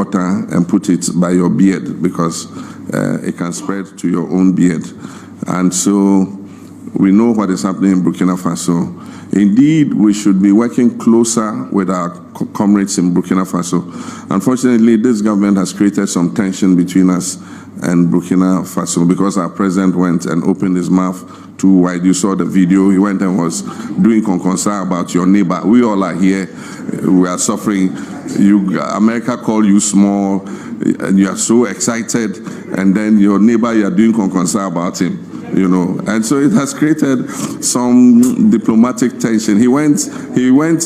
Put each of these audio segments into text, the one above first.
butter and put it by your beard, because it can spread to your own beard. And so we know what is happening in Burkina Faso. Indeed, we should be working closer with our comrades in Burkina Faso. Unfortunately, this government has created some tension between us and Burkina Faso, because our president went and opened his mouth too wide. You saw the video. He went and was doing concern about your neighbor. We all are here. We are suffering. America called you small, and you are so excited, and then your neighbor, you are doing concern about him. And so it has created some diplomatic tension. He went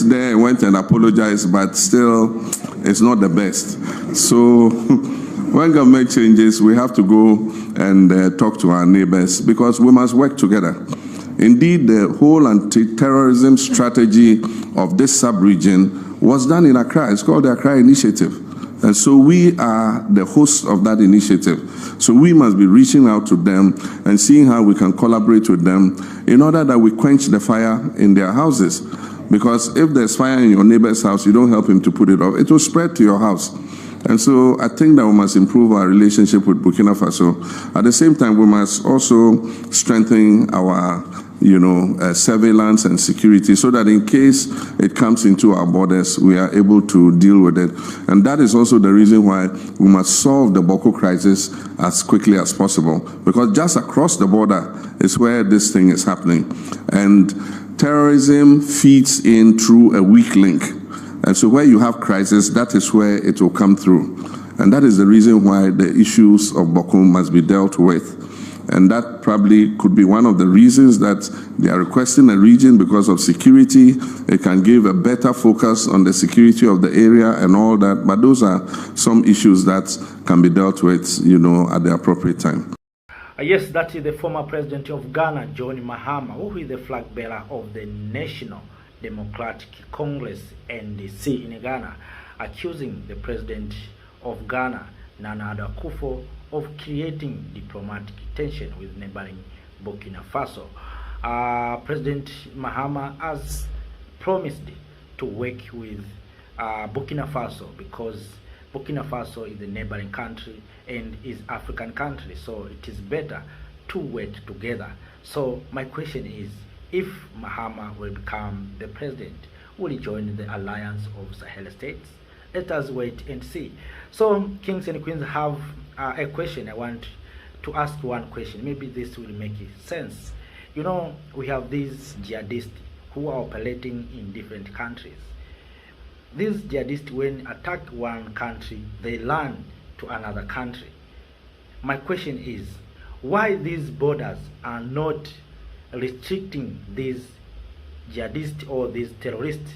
there, went and apologized, but still, it's not the best. So when government changes, we have to go and talk to our neighbors, because we must work together. Indeed, the whole anti-terrorism strategy of this sub-region was done in Accra. It's called the Accra Initiative. And so we are the hosts of that initiative. So we must be reaching out to them and seeing how we can collaborate with them in order that we quench the fire in their houses. Because if there's fire in your neighbor's house, you don't help him to put it off, it will spread to your house. And so I think that we must improve our relationship with Burkina Faso. At the same time, we must also strengthen our surveillance and security, so that in case it comes into our borders, we are able to deal with it. And that is also the reason why we must solve the Boko crisis as quickly as possible, because just across the border is where this thing is happening. And terrorism feeds in through a weak link. And so where you have crisis, that is where it will come through. And that is the reason why the issues of Boko must be dealt with. And that probably could be one of the reasons that they are requesting a region, because of security. It can give a better focus on the security of the area and all that. But those are some issues that can be dealt with, at the appropriate time. Yes, that is the former president of Ghana, John Mahama, who is the flag bearer of the National Democratic Congress, NDC, in Ghana, accusing the president of Ghana, Nana Addo Akufo, of creating diplomatic tension with neighboring Burkina Faso. President Mahama has promised to work with Burkina Faso, because Burkina Faso is a neighboring country and is African country, so it is better to work together. So my question is, if Mahama will become the president, will he join the alliance of Sahel states? Let us wait and see. So, kings and queens, have a question. I want to ask one question. Maybe this will make sense. We have these jihadists who are operating in different countries. These jihadists, when attack one country, they run to another country. My question is, why these borders are not restricting these jihadists or these terrorists?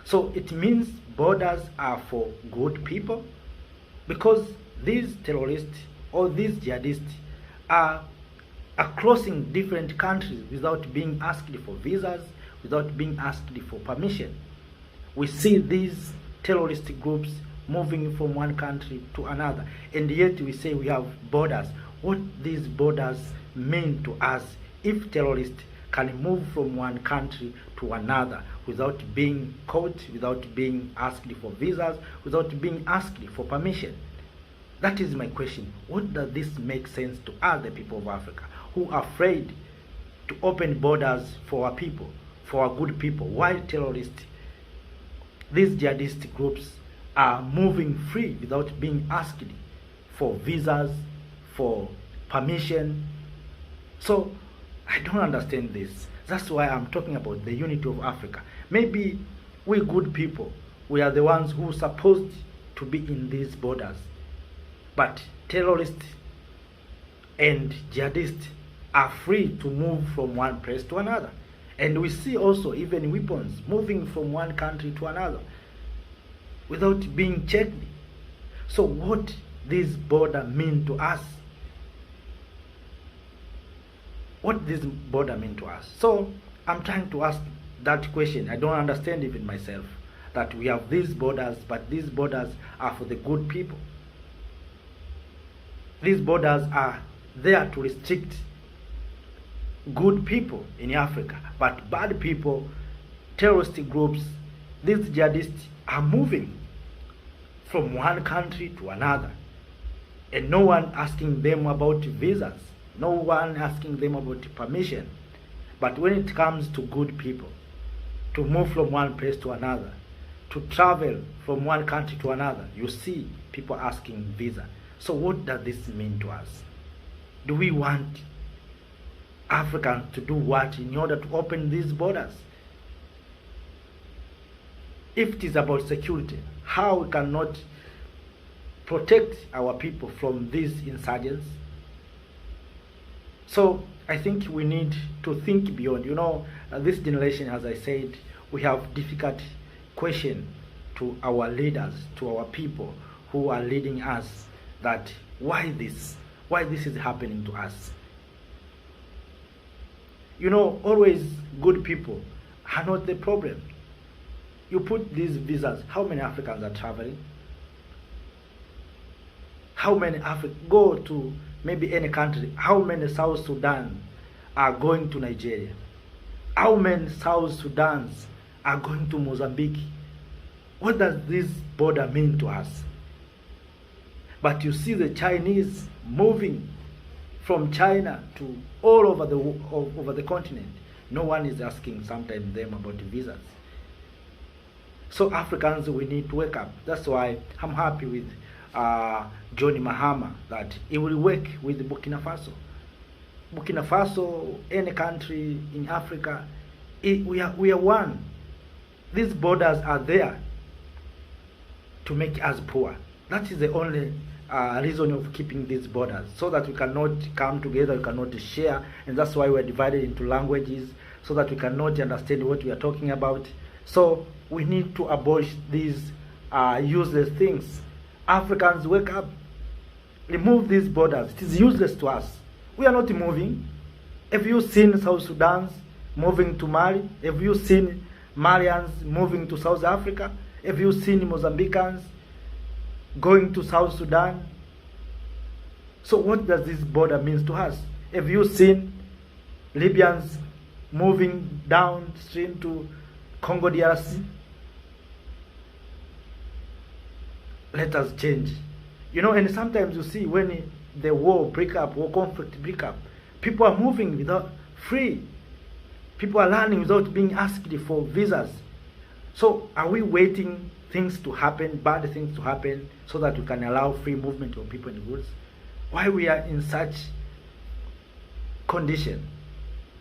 So it means borders are for good people, because these terrorists or these jihadists are crossing different countries without being asked for visas, without being asked for permission. We see these terrorist groups moving from one country to another, and yet we say we have borders. What these borders mean to us, if terrorists can move from one country to another without being caught, without being asked for visas, without being asked for permission? That is my question. What does this make sense to us, the people of Africa, who are afraid to open borders for our people, for our good people, while terrorists, these jihadist groups, are moving free without being asked for visas, for permission? So I don't understand this. That's why I'm talking about the unity of Africa. Maybe we good people, we are the ones who are supposed to be in these borders. But terrorists and jihadists are free to move from one place to another. And we see also even weapons moving from one country to another without being checked. So what this border mean to us? What this border mean to us? So I'm trying to ask that question. I don't understand even myself, that we have these borders, but these borders are for the good people. These borders are there to restrict good people in Africa, but bad people, terrorist groups, these jihadists are moving from one country to another, and no one asking them about visas, no one asking them about permission. But when it comes to good people, to move from one place to another, to travel from one country to another, you see people asking visa. So what does this mean to us? Do we want Africans to do what in order to open these borders? If it is about security, how we cannot protect our people from these insurgents? So I think we need to think beyond. This generation, as I said, we have difficult question to our leaders, to our people who are leading us, that why this is happening to us. Always good people are not the problem. You put these visas, how many Africans are traveling? How many go to maybe any country? How many South Sudan are going to Nigeria? How many South Sudans are going to Mozambique? What does this border mean to us? But you see the Chinese moving from China to all over the continent. No one is asking sometimes them about the visas. So Africans, we need to wake up. That's why I'm happy with Johnny Mahama, that he will work with Burkina Faso. Burkina Faso, any country in Africa, we are one. These borders are there to make us poor. That is the only reason of keeping these borders, so that we cannot come together, we cannot share, and that's why we're divided into languages, so that we cannot understand what we are talking about. So we need to abolish these useless things. Africans, wake up. Remove these borders. It is useless to us. We are not moving. Have you seen South Sudans moving to Mali? Have you seen Malians moving to South Africa? Have you seen Mozambicans going to South Sudan? So what does this border mean to us? Have you seen Libyans moving downstream to Congo DRC? Let us change. And sometimes you see when the war conflict break up, people are moving without free. People are learning without being asked for visas. So are we waiting things to happen, bad things to happen, so that we can allow free movement of people and goods? Why we are in such condition?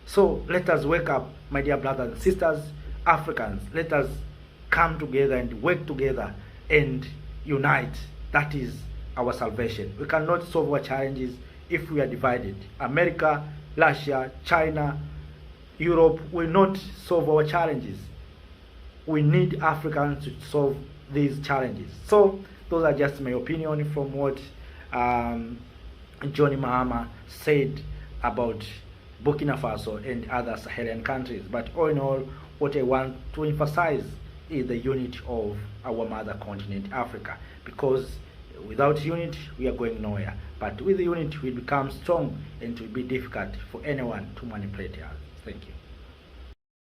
So let us wake up, my dear brothers and sisters, Africans. Let us come together and work together and unite. That is our salvation. We cannot solve our challenges if we are divided. America, Russia, China, Europe will not solve our challenges. We need Africans to solve these challenges. So those are just my opinion from what Johnny Mahama said about Burkina Faso and other Sahelian countries. But all in all, what I want to emphasize is the unity of our mother continent, Africa. Because without unity, we are going nowhere. But with unity, we become strong, and it will be difficult for anyone to manipulate us. Thank you.